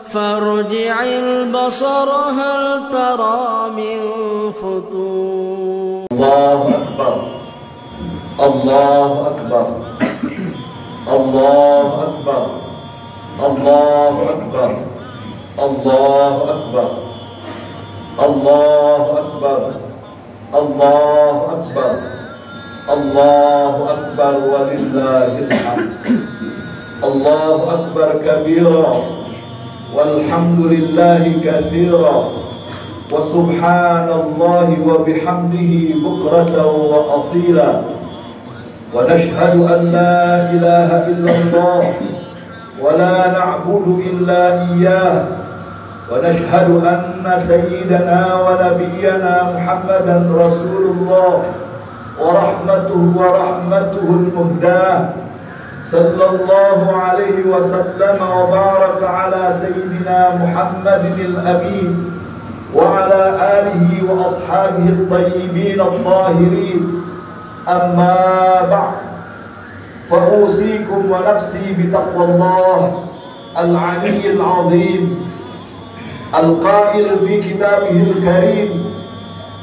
فارجع البصر هل ترى من فطور. الله أكبر الله أكبر الله أكبر الله أكبر الله أكبر الله أكبر الله أكبر الله أكبر ولله الحمد. الله أكبر كبيرا والحمد لله كثيرا وسبحان الله وبحمده بكرة وأصيلا. ونشهد أن لا إله إلا الله ولا نعبد إلا إياه. ونشهد أن سيدنا ونبينا محمدا رسول الله ورحمته المهداة صلى الله عليه وسلم وبارك على سيدنا محمد الأمين وعلى آله وأصحابه الطيبين الطاهرين. أما بعد فأوصيكم ونفسي بتقوى الله العلي العظيم القائل في كتابه الكريم: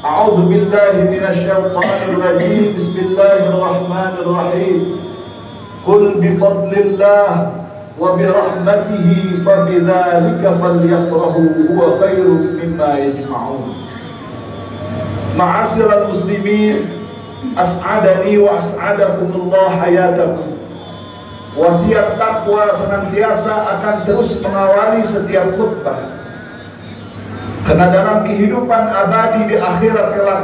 أعوذ بالله من الشيطان الرجيم بسم الله الرحمن الرحيم قل بفضل الله وبرحمته فبذلك فليفرحوا هو خير مما يجمعون. معاشر المسلمين as'adani wa as'adakumullah hayatakum. Wasiat takwa senantiasa akan terus mengawali setiap khutbah, karena dalam kehidupan abadi di akhirat kelak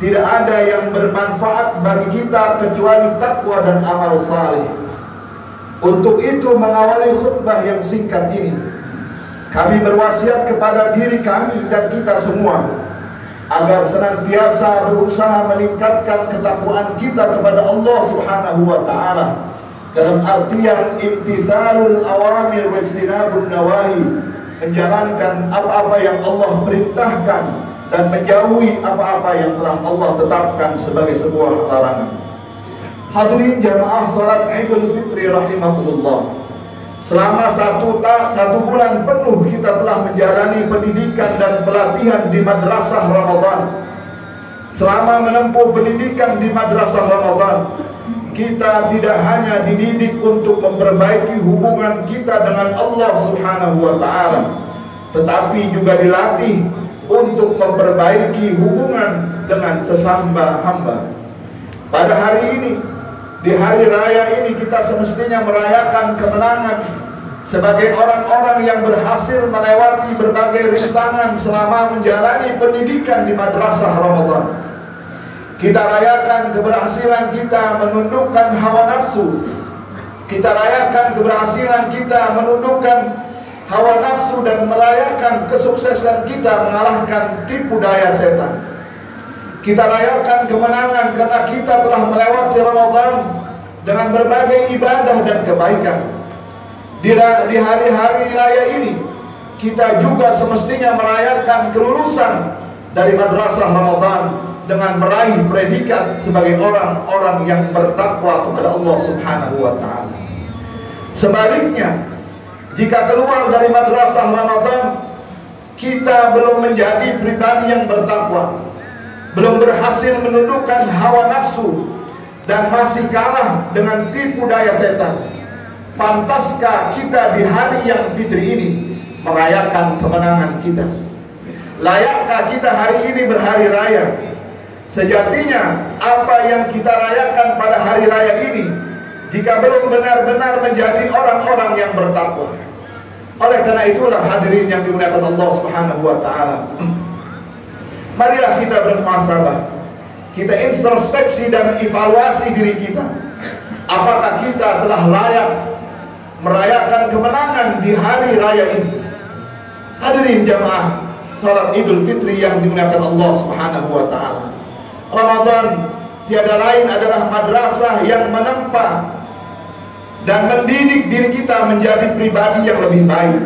tidak ada yang bermanfaat bagi kita kecuali takwa dan amal saleh. Untuk itu mengawali khutbah yang singkat ini, kami berwasiat kepada diri kami dan kita semua agar senantiasa berusaha meningkatkan ketakwaan kita kepada Allah Subhanahu wa taala dalam artian imtithalul awamir wa ijtinabun nawahi, menjalankan apa-apa yang Allah perintahkan dan menjauhi apa-apa yang telah Allah tetapkan sebagai sebuah larangan. Hadirin jamaah salat Idul Fitri rahimakumullah. Selama satu bulan penuh kita telah menjalani pendidikan dan pelatihan di Madrasah Ramadan. Selama menempuh pendidikan di Madrasah Ramadan, kita tidak hanya dididik untuk memperbaiki hubungan kita dengan Allah Subhanahu wa taala, tetapi juga dilatih untuk memperbaiki hubungan dengan sesama hamba. Pada hari ini, di hari raya ini, kita semestinya merayakan kemenangan sebagai orang-orang yang berhasil melewati berbagai rintangan selama menjalani pendidikan di Madrasah Ramadan. Kita rayakan keberhasilan kita menundukkan hawa nafsu. Kita rayakan keberhasilan kita menundukkan hawa nafsu dan merayakan kesuksesan kita mengalahkan tipu daya setan. Kita rayakan kemenangan karena kita telah melewati Ramadan dengan berbagai ibadah dan kebaikan. Di hari-hari raya ini, kita juga semestinya merayakan kelulusan dari Madrasah Ramadan dengan meraih predikat sebagai orang-orang yang bertakwa kepada Allah Subhanahu wa taala. Sebaliknya, jika keluar dari Madrasah Ramadan, kita belum menjadi pribadi yang bertakwa, belum berhasil menundukkan hawa nafsu, dan masih kalah dengan tipu daya setan, pantaskah kita di hari yang fitri ini merayakan kemenangan kita? Layakkah kita hari ini berhari raya? Sejatinya apa yang kita rayakan pada hari raya ini, jika belum benar-benar menjadi orang-orang yang bertakwa. Oleh karena itulah hadirin yang dimuliakan Allah Subhanahu wa taala, marilah kita bermuhasabah, kita introspeksi dan evaluasi diri kita. Apakah kita telah layak merayakan kemenangan di hari raya ini? Hadirin jamaah salat Idul Fitri yang dimuliakan Allah Subhanahu wa taala, Ramadan tiada lain adalah madrasah yang menempa dan mendidik diri kita menjadi pribadi yang lebih baik,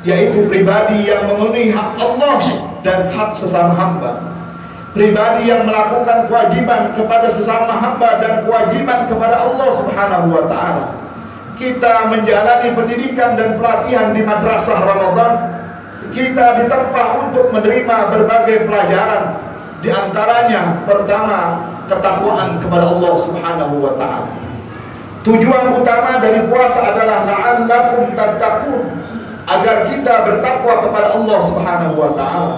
yaitu pribadi yang memenuhi hak Allah dan hak sesama hamba, pribadi yang melakukan kewajiban kepada sesama hamba dan kewajiban kepada Allah Subhanahu wa taala, kita menjalani pendidikan dan pelatihan di madrasah Ramadan, kita ditempa untuk menerima berbagai pelajaran. Di antaranya pertama, ketakwaan kepada Allah Subhanahu wa taala. Tujuan utama dari puasa adalah la'allakum tattaqun, agar kita bertakwa kepada Allah Subhanahu wa taala.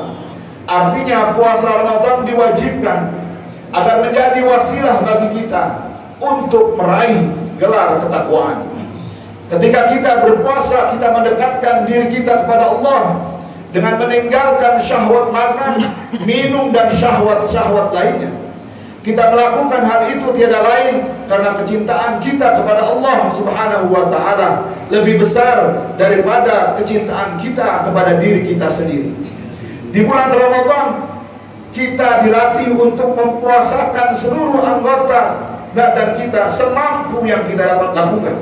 Artinya puasa Ramadan diwajibkan agar menjadi wasilah bagi kita untuk meraih gelar ketakwaan. Ketika kita berpuasa, kita mendekatkan diri kita kepada Allah dengan meninggalkan syahwat makan, minum, dan syahwat-syahwat lainnya. Kita melakukan hal itu tiada lain karena kecintaan kita kepada Allah Subhanahu wa taala lebih besar daripada kecintaan kita kepada diri kita sendiri. Di bulan Ramadan kita dilatih untuk mempuasakan seluruh anggota badan kita semampu yang kita dapat lakukan.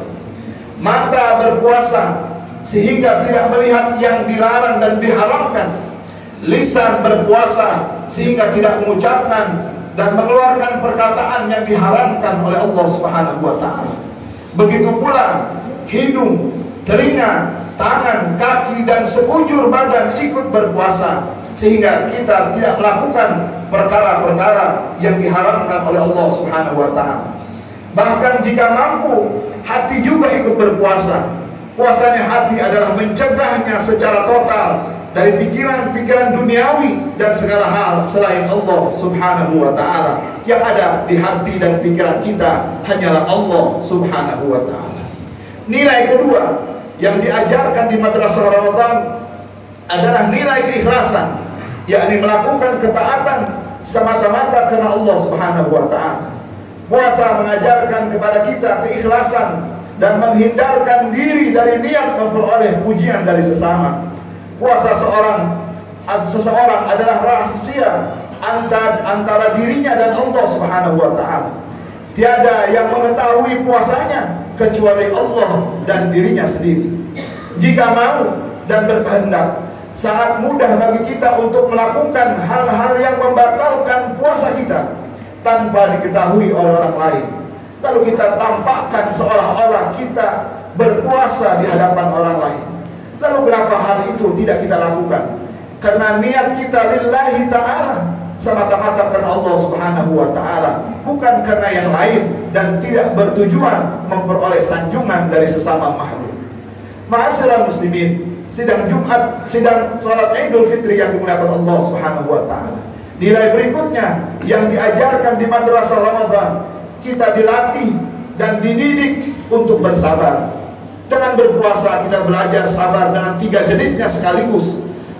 Mata berpuasa sehingga tidak melihat yang dilarang dan diharamkan. Lisan berpuasa sehingga tidak mengucapkan dan mengeluarkan perkataan yang diharamkan oleh Allah Subhanahu wa taala. Begitu pula hidung, telinga, tangan, kaki, dan sekujur badan ikut berpuasa sehingga kita tidak melakukan perkara-perkara yang diharamkan oleh Allah Subhanahu wa taala. Bahkan jika mampu, hati juga ikut berpuasa. Puasanya hati adalah mencegahnya secara total dari pikiran-pikiran duniawi dan segala hal selain Allah Subhanahu wa taala. Yang ada di hati dan pikiran kita hanyalah Allah Subhanahu wa taala. Nilai kedua yang diajarkan di madrasah Ramadan adalah nilai keikhlasan, yakni melakukan ketaatan semata-mata karena Allah Subhanahu wa taala. Puasa mengajarkan kepada kita keikhlasan dan menghindarkan diri dari niat memperoleh pujian dari sesama. Puasa seseorang adalah rahasia antara dirinya dan Allah Subhanahu wa taala. Tiada yang mengetahui puasanya kecuali Allah dan dirinya sendiri. Jika mau dan berkehendak, sangat mudah bagi kita untuk melakukan hal-hal yang membatalkan puasa kita tanpa diketahui oleh orang lain. Lalu kita tampakkan seolah-olah kita berpuasa di hadapan orang lain. Lalu kenapa hal itu tidak kita lakukan? Karena niat kita lillahi ta'ala, semata-mata karena Allah Subhanahu wa ta'ala, bukan karena yang lain, dan tidak bertujuan memperoleh sanjungan dari sesama makhluk. Ma'asyiral muslimin, sidang Jumat, sidang salat Idul Fitri yang dimuliakan Allah Subhanahu wa ta'ala. Nilai berikutnya yang diajarkan di madrasah Ramadan, kita dilatih dan dididik untuk bersabar. Dengan berpuasa kita belajar sabar dengan 3 jenisnya sekaligus.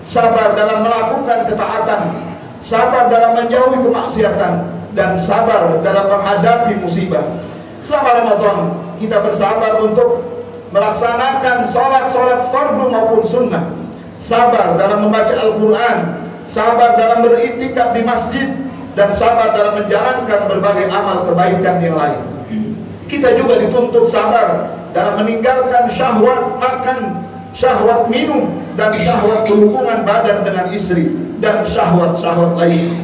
Sabar dalam melakukan ketaatan, sabar dalam menjauhi kemaksiatan, dan sabar dalam menghadapi musibah. Selama Ramadan kita bersabar untuk melaksanakan sholat fardu maupun sunnah, sabar dalam membaca Al-Quran, sabar dalam beriktikaf di masjid, dan sabar dalam menjalankan berbagai amal kebaikan yang lain. Kita juga dituntut sabar dalam meninggalkan syahwat makan, syahwat minum, dan syahwat berhubungan badan dengan istri, dan syahwat-syahwat lain.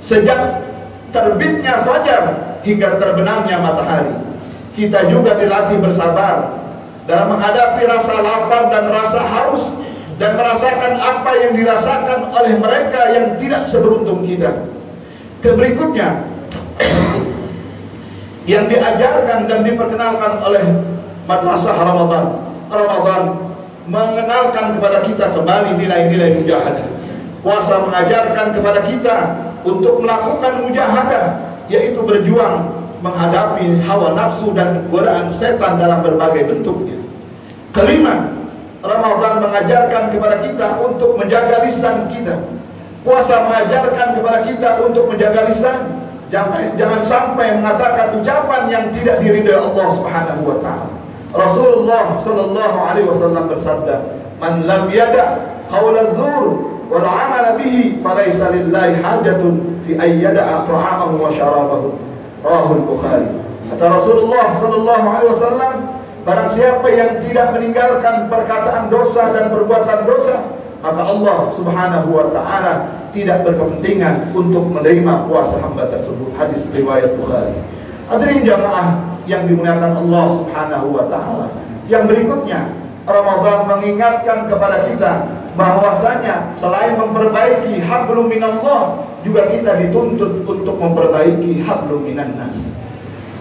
Sejak terbitnya fajar hingga terbenamnya matahari, kita juga dilatih bersabar dalam menghadapi rasa lapar dan rasa haus, dan merasakan apa yang dirasakan oleh mereka yang tidak seberuntung kita. Berikutnya yang diajarkan dan diperkenalkan oleh madrasah Ramadan mengenalkan kepada kita kembali nilai-nilai mujahadah. Puasa mengajarkan kepada kita untuk melakukan mujahadah, yaitu berjuang menghadapi hawa nafsu dan godaan setan dalam berbagai bentuknya. Kelima, Ramadan mengajarkan kepada kita untuk menjaga lisan kita. Puasa mengajarkan kepada kita untuk menjaga lisan. Jangan sampai mengatakan ucapan yang tidak diridhai Allah Subhanahu wa taala. Rasulullah sallallahu alaihi wasallam bersabda, "Man lam yada' qaula dzur wal 'amala bihi falaysa lillahi hajatun fi ay yada'a ta'amahu wa syarabahu." Rahul Bukhari. Kata Rasulullah sallallahu alaihi wasallam, barang siapa yang tidak meninggalkan perkataan dosa dan perbuatan dosa, maka Allah Subhanahu wa ta'ala tidak berkepentingan untuk menerima puasa hamba tersebut. Hadis riwayat Bukhari. Hadirin jamaah yang dimuliakan Allah Subhanahu wa taala. Yang berikutnya, Ramadan mengingatkan kepada kita bahwasanya selain memperbaiki hablum minallah, juga kita dituntut untuk memperbaiki hablum minannas.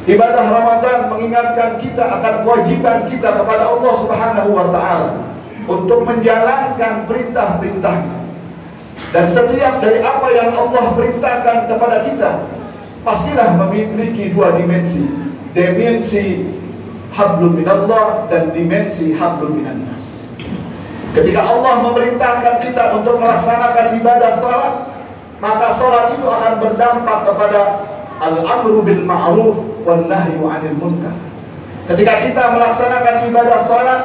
Ibadah Ramadan mengingatkan kita akan kewajiban kita kepada Allah Subhanahu wa taala untuk menjalankan perintah-perintahnya. Dan setiap dari apa yang Allah perintahkan kepada kita pastilah memiliki dua dimensi. Dimensi hablum minallah dan dimensi hablum minannas. Ketika Allah memerintahkan kita untuk melaksanakan ibadah salat, maka salat itu akan berdampak kepada al-amru bil ma'ruf wan nahyu 'anil munkar. Ketika kita melaksanakan ibadah salat,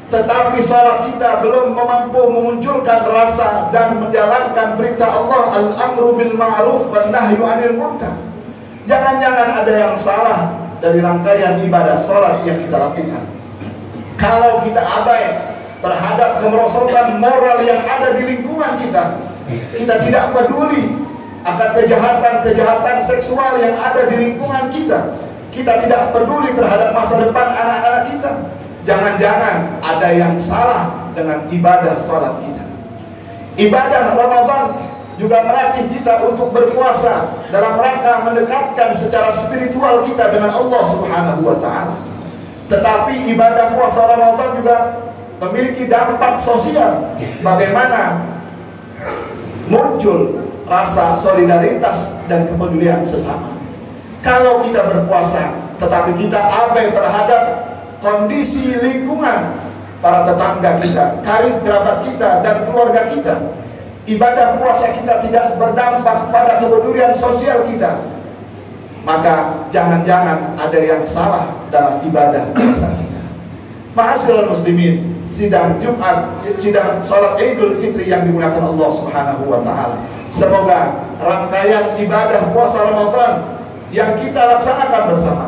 tetapi salat kita belum mampu memunculkan rasa dan menjalankan perintah Allah al-amru bil ma'ruf wan nahyu 'anil munkar, jangan-jangan ada yang salah dari rangkaian ibadah salat yang kita lakukan. Kalau kita abai terhadap kemerosotan moral yang ada di lingkungan kita, kita tidak peduli akan kejahatan-kejahatan seksual yang ada di lingkungan kita, kita tidak peduli terhadap masa depan anak-anak kita, jangan-jangan ada yang salah dengan ibadah salat kita. Ibadah Ramadan juga melatih kita untuk berpuasa dalam rangka mendekatkan secara spiritual kita dengan Allah Subhanahu wa taala. Tetapi ibadah puasa Ramadan juga memiliki dampak sosial. Bagaimana muncul rasa solidaritas dan kepedulian sesama. Kalau kita berpuasa tetapi kita abai terhadap kondisi lingkungan, para tetangga kita, karib kerabat kita dan keluarga kita, ibadah puasa kita tidak berdampak pada kepedulian sosial kita, maka jangan-jangan ada yang salah dalam ibadah puasa kita. Ma'asyiral muslimin, sidang Jumat, sidang salat Idul Fitri yang dimuliakan Allah Subhanahu wa taala. Semoga rangkaian ibadah puasa Ramadan yang kita laksanakan bersama,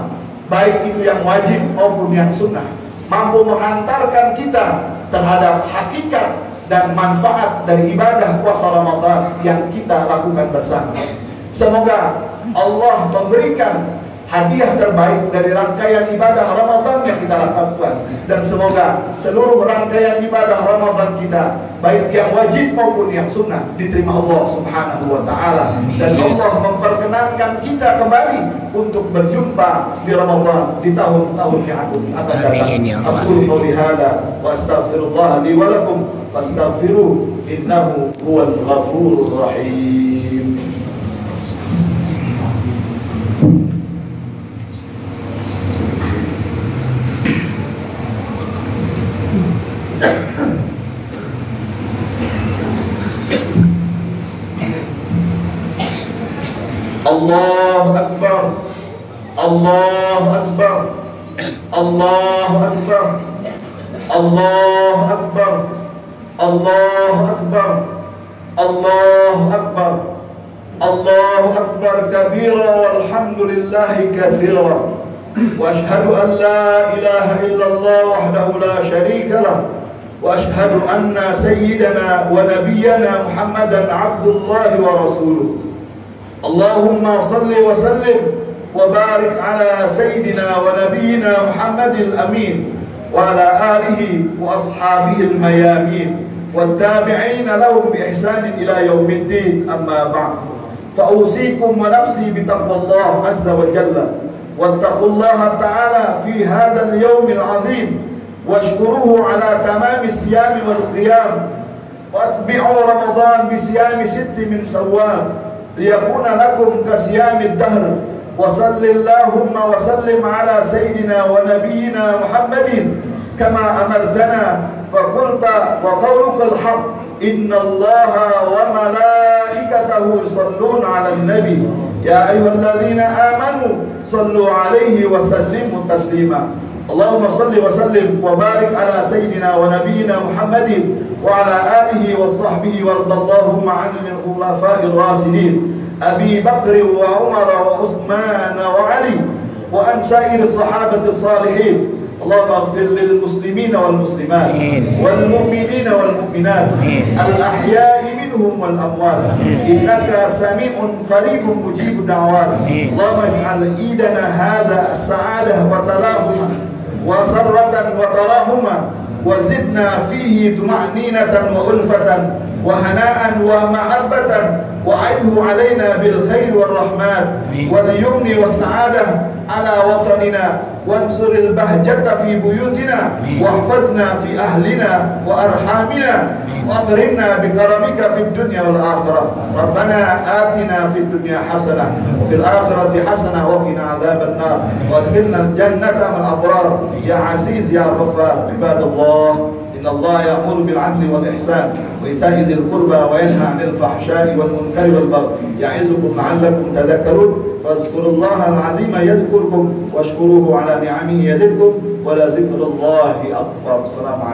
baik itu yang wajib maupun yang sunnah, mampu menghantarkan kita terhadap hakikat dan manfaat dari ibadah puasa Ramadan yang kita lakukan bersama. Semoga Allah memberikan hadiah terbaik dari rangkaian ibadah Ramadan yang kita lakukan, dan semoga seluruh rangkaian ibadah Ramadan kita, baik yang wajib maupun yang sunnah, diterima Allah Subhanahu wa taala, dan Allah memperkenankan kita kembali untuk berjumpa di Ramadan di tahun-tahun yang akan datang. Aqulu qouli hadza wa astaghfirullah li wa lakum fastaghfiruhu innahu huwal ghafurur rahim. Allahu Akbar, Allahu Akbar, Allahu Akbar, Allahu Akbar, Allahu Akbar, Allahu Akbar, Allahu Akbar kabira walhamdulillahi katsira, wa ashhadu an la ilaha illallah wahdahu la syarika lah, wa ashhadu anna sayyidana wa nabiyyana Muhammadan abdullahi wa rasuluh. Allahumma salli wa sallim wa barik ala sayyidina wa nabiyyina Muhammadil amin wa ala alihi wa ashabihi al-mayamin wa tabi'ina lahum bi ihsanin ila yaumiddin, amma ba'd. Fa usikum wa nafsi bi taqwallah azza wa jalla wattaqullaha ta'ala fi hadzal yawmil 'azim washkuruhu ala tamami siyam wal qiyam wa atbi'u ramadan bi siyami 6 min Shawwal liyakuna lakum kasiyamid dahr. Wa sallallahumma wa sallim ala sayyidina wa nabiyyina Muhammadin kama amartana faqulta wa qawluka al-haq innallaha wa malaikatahu yusalluna 'alan nabi ya ayyuhalladzina amanu sallu 'alaihi wa sallimu taslima. Allahumma salli wa sallim wa barik ala sayyidina wa nabiyyina Muhammadin wa ala alihi wa sahbihi wa radallahumma 'anil khulafa'ir rasidin Abi Bakr wa Umar wa Utsman wa Ali wa an sa'ir sahabati salihin. Allahumma ighfir lil muslimina wal muslimat wal mu'minina wal mu'minat al ahya'i منهم والأموات إنك سميع قريب مجيب الدعوات اللهم اجعل عيدنا هذا السعادة وتلاهما وسرة وتراهما وزدنا فيه طمأنينة وألفة وهناء ومحبة وعده علينا بالخير والرحمات واليمن والسعادة على وطننا وانصر البهجة في بيوتنا واحفظنا في أهلنا وأرحامنا وأكرمنا بكرمك في الدنيا والآخرة ربنا آتنا في الدنيا حسنة وفي الآخرة حسنة وقنا عذاب النار وادخلنا الجنة مع الأبرار يا عزيز يا غفار عباد الله إن الله يأمر بالعدل والإحسان وإيتاء ذي القربى وينهى عن الفحشاء والمنكر والبغي يعظكم لعلكم تذكرون فاذكروا الله العظيم يذكركم واشكروه على نعمه يزدكم ولذكر الله أكبر. السلام عليكم.